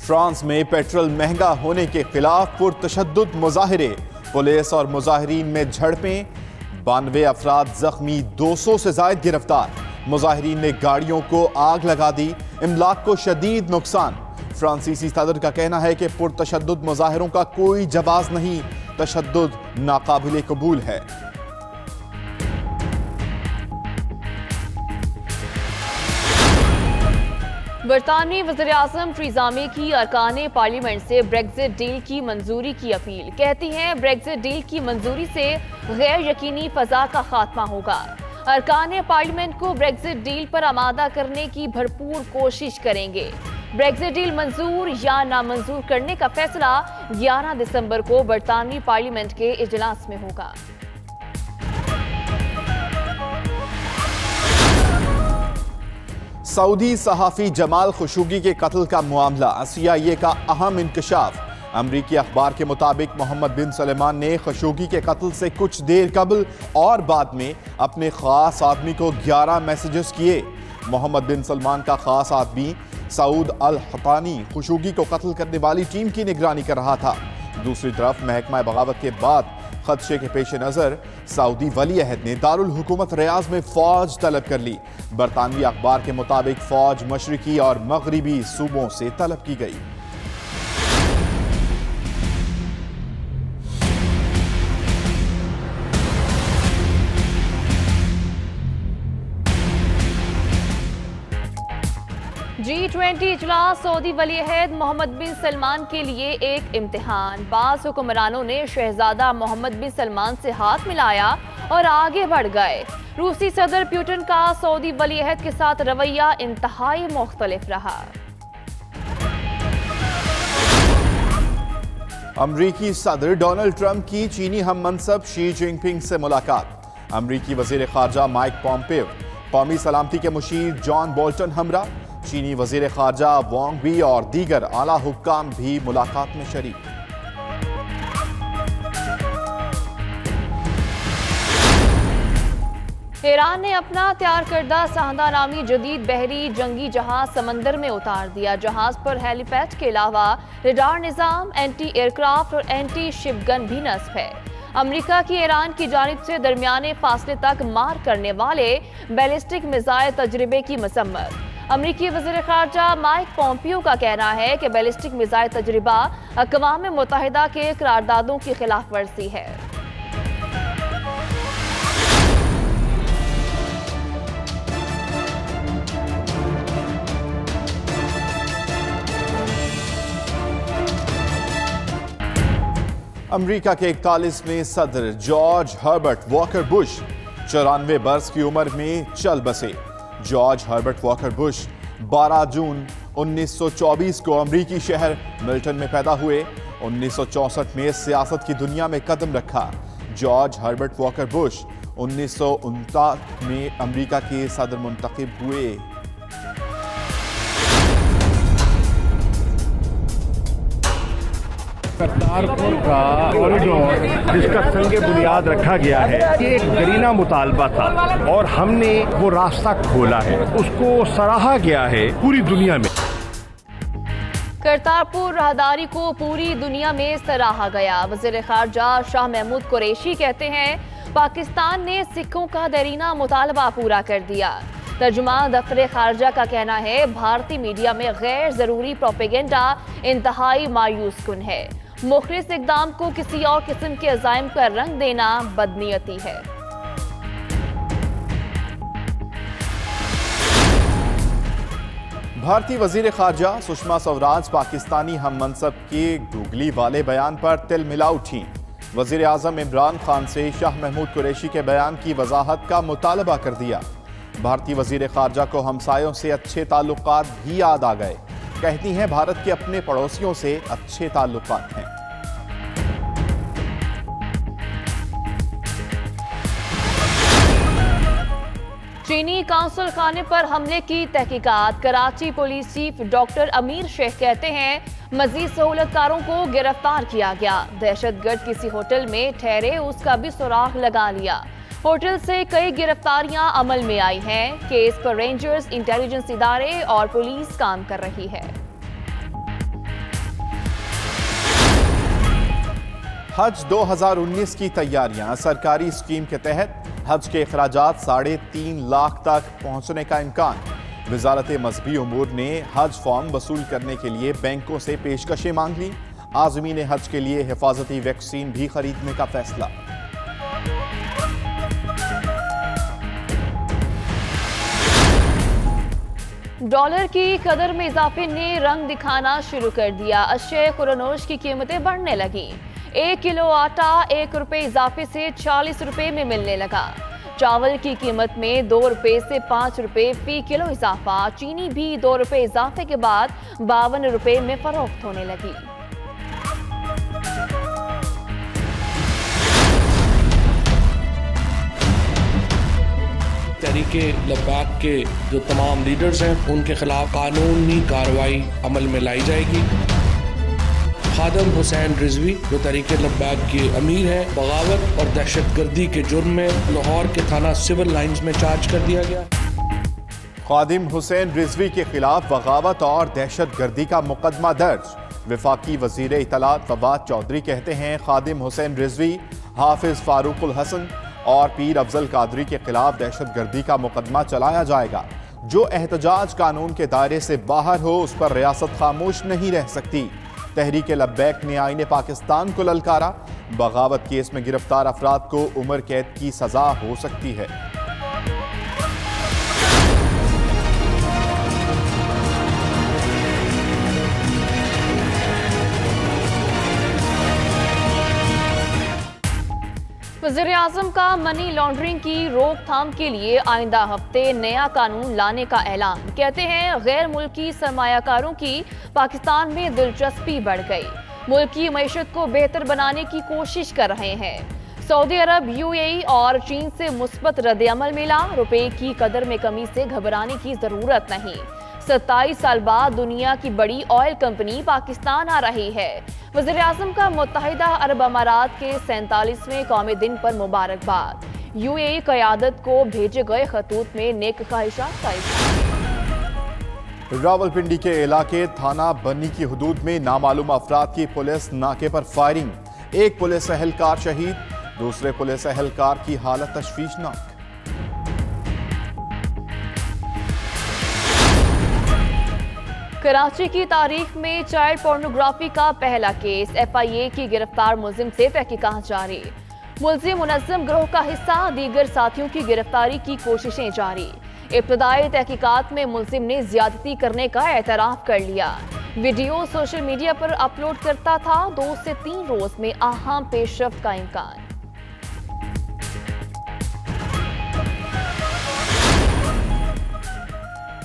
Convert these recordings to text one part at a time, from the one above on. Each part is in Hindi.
फ्रांस में पेट्रोल महंगा होने के खिलाफ पुरतशद्दुद मुजाहिरे, पुलिस और मुजाहिरीन में झड़पें, 92 अफराद जख्मी, 200 से जायद गिरफ्तार। मुजाहिरीन ने गाड़ियों को आग लगा दी, इमलाक को शदीद नुकसान। फ्रांसीसी सदर का कहना है कि पुरतशद्दुद मुजाहिरों का कोई जवाब नहीं, तशद्दुद नाकाबिले कबूल है। बरतानवी वज़ीर-ए-आज़म थेरेसा मे की अरकान पार्लियामेंट से ब्रेक्जिट डील की मंजूरी की अपील। कहती हैं ब्रेक्जिट डील की मंजूरी से गैर यकीनी फजा का खात्मा होगा। अरकान पार्लियामेंट को ब्रेक्जिट डील पर आमादा करने की भरपूर कोशिश करेंगे। ब्रेक्जिट डील मंजूर या नामंजूर करने का फैसला 11 दिसंबर को बरतानवी पार्लियामेंट के इजलास में होगा। सऊदी सहाफ़ी जमाल खशोगी के कत्ल का मामला, CIA का अहम इंकशाफ। अमरीकी अखबार के मुताबिक मोहम्मद बिन सलमान ने खशोगी के कत्ल से कुछ देर कबल और बाद में अपने खास आदमी को 11 मैसेजेस किए। मोहम्मद बिन सलमान का खास आदमी सऊद अल हतानी खशोगी को कत्ल करने वाली टीम की निगरानी कर रहा था। दूसरी तरफ महकमा बगावत के बाद खदशे के पेश नज़र सऊदी वली अहद ने दारुल हुकूमत रियाज में फौज तलब कर ली। बरतानवी अखबार के मुताबिक फौज मशरिकी और मगरिबी सूबों से तलब की गई। G20 इजलास सऊदी वली अहद मोहम्मद बिन सलमान के लिए एक इम्तिहान। बास हुक्मरानों ने शहजादा मोहम्मद बिन सलमान से हाथ मिलाया और आगे बढ़ गए। रूसी सदर पुतिन का सऊदी वली अहद के साथ रवैया इंतहाई मुख्तलिफ रहा। अमरीकी सदर डोनाल्ड ट्रंप की चीनी हम मनसब शी जिनपिंग से मुलाकात। अमरीकी वजीर खारजा माइक पॉम्पेओ, कौमी सलामती के मुशीर जॉन बोल्टन हमरा, चीनी वजीर खारजा वांग वी और दीगर आला हुक्काम भी मुलाकात में शरीक। ईरान ने अपना तैयार करदा साहदा नामी जदीद बहरी जंगी जहाज समंदर में उतार दिया। जहाज पर हेलीपैड के अलावा रडार निजाम, एंटी एयरक्राफ्ट और एंटी शिप गन भी नस्ब है। अमेरिका की ईरान की जानिब से दरमियाने फासले तक मार करने वाले बैलिस्टिक मिसाइल तजर्बे की मसम्मत। अमरीकी वज़ीर ख़ारजा माइक पॉम्पियो का कहना है कि बैलिस्टिक मिसाइल तजर्बा अक़वाम मुत्तहिदा के करारदादों की खिलाफ वर्जी है। अमेरिका के 41वें सदर जॉर्ज हर्बर्ट वॉकर बुश 94 बरस की उम्र में चल बसे। जॉर्ज हर्बर्ट वॉकर बुश 12 जून 1924 को अमरीकी शहर मिल्टन में पैदा हुए। 1964 में सियासत की दुनिया में कदम रखा। जॉर्ज हर्बर्ट वॉकर बुश 1949 में अमरीका के सदर मुंतखब हुए। करतारपुर का कॉरिडोर जिसका संग बुनियाद रखा गया है, ये एक दरीना मुतालबा था और हमने वो रास्ता खोला है, उसको सराहा गया है पूरी दुनिया में। करतारपुर राहदारी को पूरी दुनिया में सराहा गया। वज़ीर ख़ारजा शाह महमूद कुरैशी कहते हैं पाकिस्तान ने सिखों का दरीना मुतालबा पूरा कर दिया। तर्जुमान दफ्तर ख़ारजा का कहना है भारतीय मीडिया में गैर ज़रूरी प्रोपेगेंडा इंतहाई मायूस कुन है। मुखलिस इक़दाम को किसी और किस्म के अज़ाइम का रंग देना बदनीयती है। भारतीय वजीर खारजा सुषमा स्वराज पाकिस्तानी हम मनसब के गुगली वाले बयान पर तिल मिला उठी। वजीर आजम इमरान खान से शाह महमूद कुरैशी के बयान की वजाहत का मुतालबा कर दिया। भारतीय वजीर खारजा को हमसायों से अच्छे ताल्लुकात भी याद आ गए। कहती हैं भारत के अपने पड़ोसियों से अच्छे ताल्लुकात हैं। चीनी काउंसिल खाने पर हमले की तहकीकात। कराची पुलिस चीफ डॉक्टर अमीर शेख कहते हैं मजीद सहूलतकारों को गिरफ्तार किया गया। दहशतगर्द किसी होटल में ठहरे, उसका भी सुराग लगा लिया। होटल से कई गिरफ्तारियां अमल में आई हैं। केस पर रेंजर्स, इंटेलिजेंस इदारे और पुलिस काम कर रही है। हज 2019 की तैयारियां। सरकारी स्कीम के तहत हज के अखराजात 3.5 लाख तक पहुंचने का इम्कान। वजारत मजहबी उमूर ने हज फॉर्म वसूल करने के लिए बैंकों से पेशकशें मांग ली। आज़मीन हज के लिए हिफाजती वैक्सीन भी खरीदने का फैसला। डॉलर की कदर में इजाफे ने रंग दिखाना शुरू कर दिया। अशय खुरनोश की कीमतें बढ़ने लगी। 1 किलो आटा 1 रुपए इजाफे से 40 रुपए में मिलने लगा। चावल की कीमत में 2 रुपए से 5 रुपए फी किलो इजाफा। चीनी भी 2 रुपए इजाफे के बाद 52 रुपए में फरोख्त होने लगी। तहरीके लब्बैक के जो तमाम लीडर्स हैं उनके खिलाफ कानूनी कार्रवाई अमल में लाई जाएगी। खादम हुसैन रिजवी जो तहरीके लब्बैक के अमीर हैं, बगावत और दहशतगर्दी के जुर्म में लाहौर के थाना सिविल लाइंस में चार्ज कर दिया गया। खादिम हुसैन रिजवी के खिलाफ बगावत और दहशतगर्दी का मुकदमा दर्ज। वफाकी वजीर इत्तलात फवाद चौधरी कहते हैं खादिम हुसैन रिजवी, हाफिज फारूकुल हसन और पीर अफजल कादरी के खिलाफ दहशतगर्दी का मुकदमा चलाया जाएगा। जो एहतजाज कानून के दायरे से बाहर हो उस पर रियासत खामोश नहीं रह सकती। तहरीक लब्बैक ने आईने पाकिस्तान को ललकारा। बगावत केस में गिरफ्तार अफराद को उम्र कैद की सजा हो सकती है। वज़ीर आज़म का मनी लॉन्ड्रिंग की रोकथाम के लिए आइंदा हफ्ते नया कानून लाने का ऐलान। कहते हैं गैर मुल्की सरमायाकारों की पाकिस्तान में दिलचस्पी बढ़ गई। मुल्की मईशत को बेहतर बनाने की कोशिश कर रहे हैं। सऊदी अरब, यूएई और चीन से मुस्बत रद्द-ए-अमल मिला। रुपए की कदर में कमी से घबराने की जरूरत नहीं। 27 साल बाद दुनिया की बड़ी ऑयल कंपनी पाकिस्तान आ रही है। वज़ीर आज़म का मुत्तहिदा अरब अमारात के 47वें कौमी दिन पर मुबारकबाद। यूएई क़यादत को भेजे गए खतूत में नेक ख्वाहिशात का इज़हार। रावलपिंडी के इलाके थाना बन्नी की हुदूद में नामालूम अफराद की पुलिस नाके पर फायरिंग। एक पुलिस एहलकार शहीद, दूसरे पुलिस एहलकार की हालत तशवीशनाक। कराची की तारीख में चाइल्ड पोर्नोग्राफी का पहला केस। एफआईए की गिरफ्तार मुलजिम से तहकीकात जारी। मुलजिम मुनज़्ज़म गिरोह का हिस्सा, दीगर साथियों की गिरफ्तारी की कोशिशें जारी। इब्तदाई तहकीकात में मुलजिम ने ज्यादती करने का एतराफ कर लिया। वीडियो सोशल मीडिया पर अपलोड करता था। 2 से 3 रोज में अहम पेशरफ्त का इम्कान।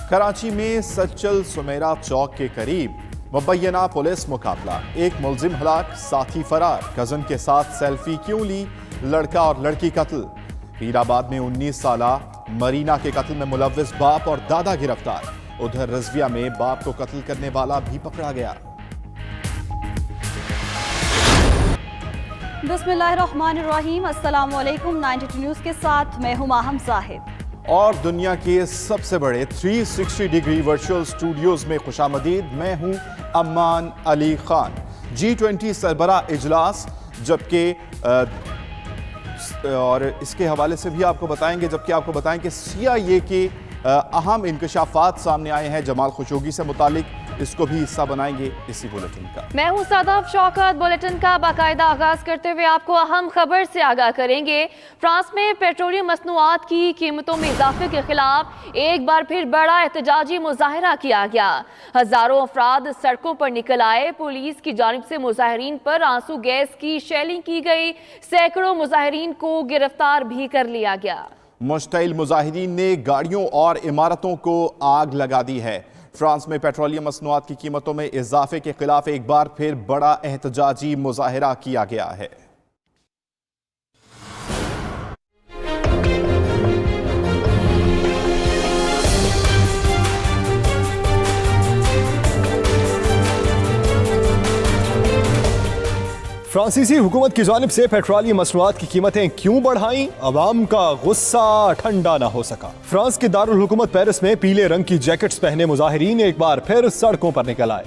कराची में सच्चल सुमेरा चौक के करीब मुबैना पुलिस मुकाबला। एक मुलजिम हलाक, साथी फरार। कजन के साथ सेल्फी क्यों ली? लड़का और लड़की कत्ल। पीराबाद में 19 साला मरीना के कत्ल में मुलव्विस बाप और दादा गिरफ्तार। उधर रजविया में बाप को कत्ल करने वाला भी पकड़ा गया। बिस्मिल्लाहिर्रहमानिर्रहीम। अस्सलाम वालेकुम। 92 न्यूज़ के साथ मैं हूं माहम साहिब। और दुनिया के सबसे बड़े 360 डिग्री वर्चुअल स्टूडियोज में खुशामदीद। मैं हूं अम्मान अली खान। G20 सरबराह इजलास, जबकि और इसके हवाले से भी आपको बताएंगे, जबकि आपको बताएं कि CIA के अहम इंकशाफात सामने आए हैं जमाल खशोगी से मुतालिक। इसको भी हिस्सा बनाएंगे इसी बुलेटिन का। मैं हूं सादाब शौकत। बुलेटिन का बाकायदा आगाज करते हुए आपको अहम खबर से आगाह करेंगे। फ्रांस में पेट्रोलियम मसनूआत की कीमतों में इजाफे के खिलाफ एक बार फिर बड़ा एहतजाजी मुजाहरा किया गया। हजारों अफराद सड़कों पर निकल आए। पुलिस की जानिब से मुजाहिरीन पर आंसू गैस की शेलिंग की गई। सैकड़ों मुजाहिरीन को गिरफ्तार भी कर लिया गया। मुश्तइल मुजाहिरीन ने गाड़ियों और इमारतों को आग लगा दी है। फ्रांस में पेट्रोलियम मसनूआत की कीमतों में इजाफे के खिलाफ एक बार फिर बड़ा एहतजाजी मुजाहिरा किया गया है। फ्रांसीसी हुकूमत की जानिब से पेट्रोलियम मसनूआत की कीमतें क्यों बढ़ाई? अवाम का गुस्सा ठंडा ना हो सका। फ्रांस के दारुल हुकूमत पेरिस में पीले रंग की जैकेट्स पहने मुजाहिरीन एक बार फिर सड़कों पर निकल आए।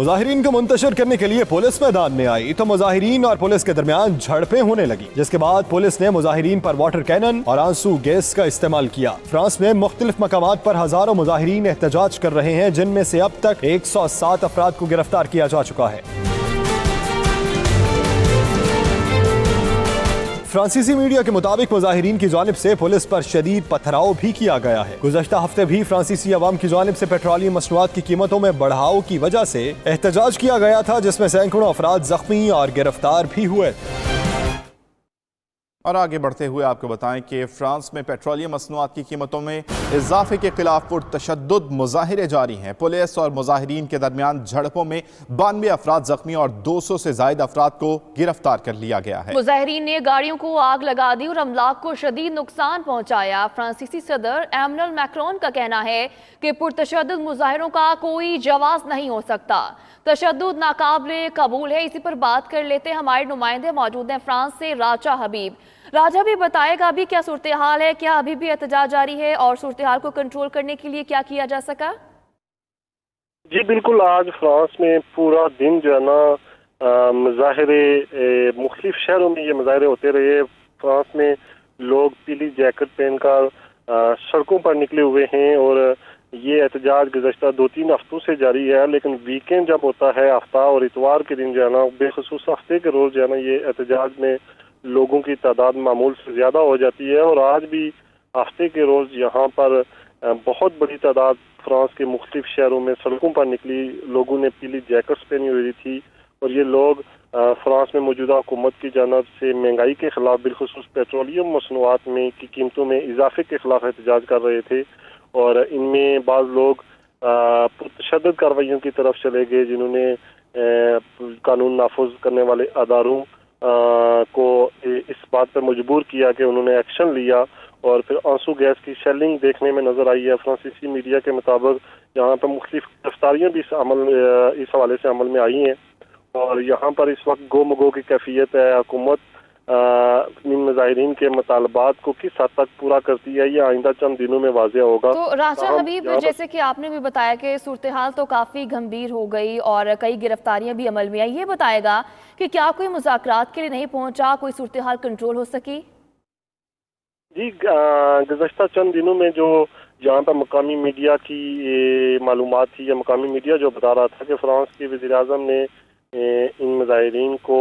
मुजाहिरीन को मुंतशिर करने के लिए पुलिस मैदान में आई तो मुजाहिरीन और पुलिस के दरमियान झड़पें होने लगी, जिसके बाद पुलिस ने मुजाहिरीन पर वाटर कैनन और आंसू गैस का इस्तेमाल किया। फ्रांस में मुख्तलिफ मकामात पर हजारों मुजाहिरीन एहतजाज कर रहे हैं, जिनमें से अब तक 107 अफराद को गिरफ्तार किया जा चुका है। फ्रांसीसी मीडिया के मुताबिक मुजाहिरीन की जानिब से पुलिस पर शदीद पथराव भी किया गया है। गुज़श्ता हफ्ते भी फ्रांसीसी अवाम की जानिब से पेट्रोलियम मसनूआत की कीमतों में बढ़ाव की वजह से एहतजाज किया गया था, जिसमें सैकड़ों अफराद जख्मी और गिरफ्तार भी हुए। और आगे बढ़ते हुए आपको बताएं कि फ्रांस में पेट्रोलियम मसनूआत की कीमतों में इजाफे के खिलाफ पुरतशद्दुद मुजाहिरे जारी हैं। पुलिस और मुजाहिरीन के दरमियान झड़पों में 92 अफराद जख्मी और 200 से ज्यादा अफराद को गिरफ्तार कर लिया गया है। मुजाहिरीन ने गाड़ियों को आग लगा दी और अमलाक को शदीद नुकसान पहुंचाया। फ्रांसीसी सदर एमनुअल मैक्रोन का कहना है कि पुरतशद्दुद मुजाहिरों का कोई जवाब नहीं हो सकता, तशद्दुद नाकाबिले कबूल है। इसी पर बात कर लेते हैं, हमारे नुमाइंदे मौजूद हैं फ्रांस से, राजा हबीब। राजा भी बताएगा अभी क्या सूरत हाल है, क्या अभी भी एहतजाज जारी है और सूरत हाल को कंट्रोल करने के लिए क्या किया जा सका? जी बिल्कुल, आज फ्रांस में पूरा दिन जो है ना मुजाहिरे मुख्तलिफ शहरों में ये मुजाहिरे होते रहे। फ्रांस में लोग पीली जैकेट पहनकर सड़कों पर निकले हुए हैं और ये एहतजाज गुज़श्ता 2-3 हफ्तों से जारी है। लेकिन वीकेंड जब होता है, हफ्ता और इतवार के दिन जो है ना, बेखुसूस हफ्ते के रोज जो है ना, ये एहतजाज में लोगों की तादाद मामूल से ज़्यादा हो जाती है। और आज भी हफ्ते के रोज़ यहाँ पर बहुत बड़ी तादाद फ्रांस के मुख्तलिफ शहरों में सड़कों पर निकली। लोगों ने पीली जैकेट्स पहनी हुई थी और ये लोग फ्रांस में मौजूदा हुकूमत की जानब से महंगाई के खिलाफ, बिलखुसूस पेट्रोलियम मसनूआत में की कीमतों में इजाफे के खिलाफ एहतजाज कर रहे थे। और इनमें बाज़ लोग पुरतशद्दुद कार्रवाइयों की तरफ चले गए, जिन्होंने कानून नाफुज करने वाले अदारों को इस बात पर मजबूर किया कि उन्होंने एक्शन लिया और फिर आंसू गैस की शेलिंग देखने में नजर आई है। फ्रांसीसी मीडिया के मुताबिक यहाँ पर मुख्तलिफ गिरफ्तारियां भी इस हवाले से अमल में आई हैं और यहाँ पर इस वक्त गो मगो की कैफियत है। हुकूमत मुजाहिरीन के मुतालबात को किस हद तक पूरा करती है, ये आइंदा चंद दिनों में वाज़ेह होगा। तो राजा हबीब, जैसे कि आपने भी बताया कि सूरत हाल तो काफ़ी गंभीर हो गई और कई गिरफ्तारियां भी अमल में आई, ये बताएगा कि क्या कोई मुज़ाकरात के लिए नहीं पहुंचा, कोई सूरत हाल कंट्रोल हो सकी? जी, गुज़श्ता चंद दिनों में जो यहाँ पर मकामी मीडिया की मालूमात थी, या मकामी मीडिया जो बता रहा था कि फ्रांस के वज़ीर-ए-आज़म ने इन मुजाहिरीन को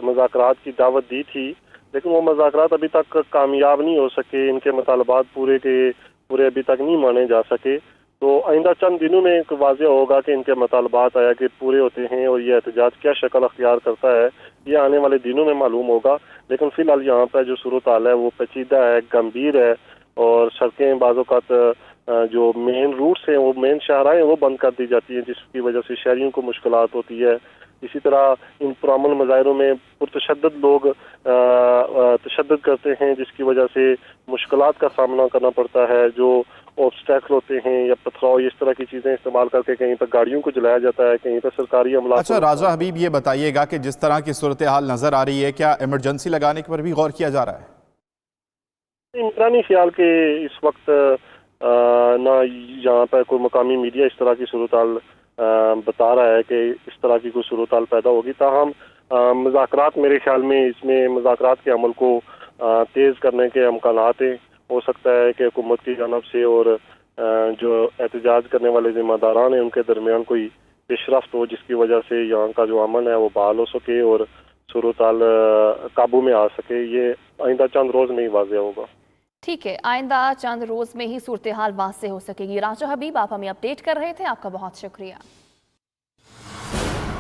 मुज़ाकरात की दावत दी थी, लेकिन वो मुज़ाकरात अभी तक कामयाब नहीं हो सके। इनके मुतालबात पूरे के पूरे अभी तक नहीं माने जा सके। तो आइंदा चंद दिनों में एक वाज़ेह होगा कि इनके मुतालबात आया कि पूरे होते हैं और ये एहतजाज क्या शक्ल अख्तियार करता है, ये आने वाले दिनों में मालूम होगा। लेकिन फ़िलहाल यहाँ पर जो सूरत हाल है वो पेचीदा है, गंभीर है और सड़कें बाज़ औक़ात जो मेन रूट्स हैं, वो मेन शाहराहें हैं, वो बंद कर दी जाती हैं, जिसकी वजह से शहरियों को मुश्किलात होती है। इसी तरह इन पुरअमन मुजाहिरों में पुरतशद्दुद लोग तशद्दुद करते हैं, जिसकी वजह से मुश्किलात का सामना करना पड़ता है। जो ऑब्स्टैकल होते हैं या पथराव, इस तरह की चीज़ें इस्तेमाल करके कहीं पर गाड़ियों को जलाया जाता है, कहीं पर सरकारी अमला। अच्छा राजा हबीब, ये बताइएगा कि जिस तरह की सूरत हाल नज़र आ रही है, क्या इमरजेंसी लगाने पर भी गौर किया जा रहा है? मेरा नहीं ख्याल कि इस वक्त ना यहाँ पर कोई मकामी मीडिया इस तरह की सूरत हाल बता रहा है कि इस तरह की कोई सूरत हाल पैदा होगी। ताहम मुज़ाकरात, मेरे ख्याल में इसमें मुज़ाकरात के अमल को तेज़ करने के अमकानात हैं। हो सकता है कि हुकूमत की जानब से और जो एहतजाज करने वाले ज़िम्मेदारान हैं उनके दरमियान कोई पेशरफ्त हो, जिसकी वजह से यहाँ का जो अमन है वो बहाल हो सके और सूरत हाल काबू में आ सके। ये आइंदा चंद रोज़ में ही वाज़ेह होगा। ठीक है, आइंदा चंद रोज़ में ही सूरत हाल वाज़ेह हो सकेगी। राजा हबीब, आप हमें अपडेट कर रहे थे, आपका बहुत शुक्रिया।